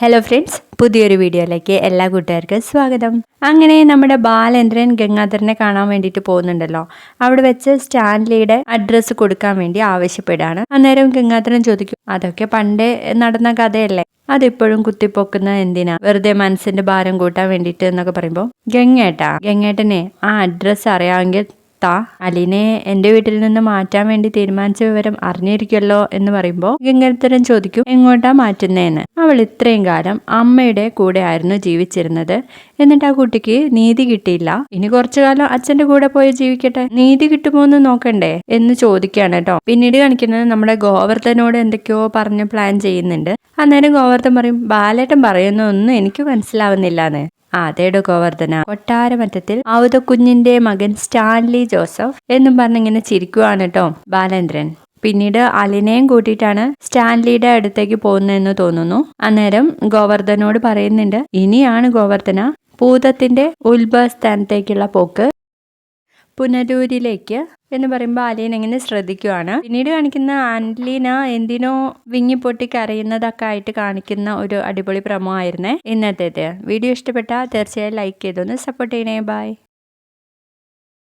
Hello friends, പുതിയൊരു വീഡിയോയിലേക്ക് എല്ലാ കൂട്ടുകാർക്കും സ്വാഗതം. അങ്ങനെ നമ്മുടെ ബാലേന്ദ്രൻ ഗംഗാധരനെ കാണാൻ വേണ്ടിയിട്ട് പോകുന്നുണ്ടല്ലോ. അവിടെ വെച്ച് സ്റ്റാൻലിയുടെ അഡ്രസ്സ് കൊടുക്കാൻ വേണ്ടി ആവശ്യപ്പെടുകയാണ്. അന്നേരം ഗംഗാധരൻ ചോദിക്കും, അതൊക്കെ പണ്ടേ നടന്ന കഥയല്ലേ, അതിപ്പോഴും കുത്തിപ്പൊക്കുന്ന എന്തിനാ, വെറുതെ മനസ്സിന്റെ ഭാരം കൂട്ടാൻ വേണ്ടിയിട്ട് എന്നൊക്കെ പറയുമ്പോൾ ഗംഗേട്ടനെ ആ അഡ്രസ്സ് അറിയാമെങ്കിൽ അലിനെ എന്റെ വീട്ടിൽ നിന്ന് മാറ്റാൻ വേണ്ടി തീരുമാനിച്ച വിവരം അറിഞ്ഞിരിക്കുമല്ലോ എന്ന് പറയുമ്പോൾ ഗംഗാധരൻ ചോദിക്കും, എങ്ങോട്ടാ മാറ്റുന്നേന്ന്. അവൾ ഇത്രയും കാലം അമ്മയുടെ കൂടെ ആയിരുന്നു ജീവിച്ചിരുന്നത്. എന്നിട്ട് ആ കുട്ടിക്ക് നീതി കിട്ടിയില്ല. ഇനി കുറച്ചു കാലം അച്ഛന്റെ കൂടെ പോയി ജീവിക്കട്ടെ, നീതി കിട്ടുമോ എന്ന് നോക്കണ്ടേ എന്ന് ചോദിക്കുകയാണ് കേട്ടോ. പിന്നീട് കാണിക്കുന്നത് നമ്മുടെ ഗോവർദ്ധനോട് എന്തൊക്കെയോ പറഞ്ഞ് പ്ലാൻ ചെയ്യുന്നുണ്ട്. അന്നേരം ഗോവർദ്ധൻ പറയും, ബാലേട്ടൻ പറയുന്നൊന്നും എനിക്ക് മനസ്സിലാവുന്നില്ലാന്ന്. അതേടോ ഗോവർദ്ധന, കൊട്ടാരമറ്റത്തിൽ കുഞ്ഞിന്റെ മകൻ സ്റ്റാൻലി ജോസഫ് എന്നും പറഞ്ഞിങ്ങനെ ചിരിക്കുവാണ് കേട്ടോ ബാലേന്ദ്രൻ. പിന്നീട് അലിനെയും കൂട്ടിയിട്ടാണ് സ്റ്റാൻലിയുടെ അടുത്തേക്ക് പോകുന്നതെന്ന് തോന്നുന്നു. അന്നേരം ഗോവർദ്ധനോട് പറയുന്നുണ്ട്, ഇനിയാണ് ഗോവർദ്ധന ഭൂതത്തിന്റെ ഉത്ഭവസ്ഥാനത്തേക്കുള്ള പോക്ക് പുനലൂരിലേക്ക് എന്ന് പറയുമ്പോൾ അലീന ഇങ്ങനെ ശ്രദ്ധിക്കുവാണ്. പിന്നീട് കാണിക്കുന്ന അലീന എന്തിനോ വിങ്ങിപ്പൊട്ടി കരയുന്നതൊക്കെ ആയിട്ട് കാണിക്കുന്ന ഒരു അടിപൊളി പ്രമോ ആയിരുന്നേ ഇന്നത്തേത്. വീഡിയോ ഇഷ്ടപ്പെട്ടാൽ തീർച്ചയായും ലൈക്ക് ചെയ്തൊന്ന് സപ്പോർട്ട് ചെയ്യണേ. ബൈ.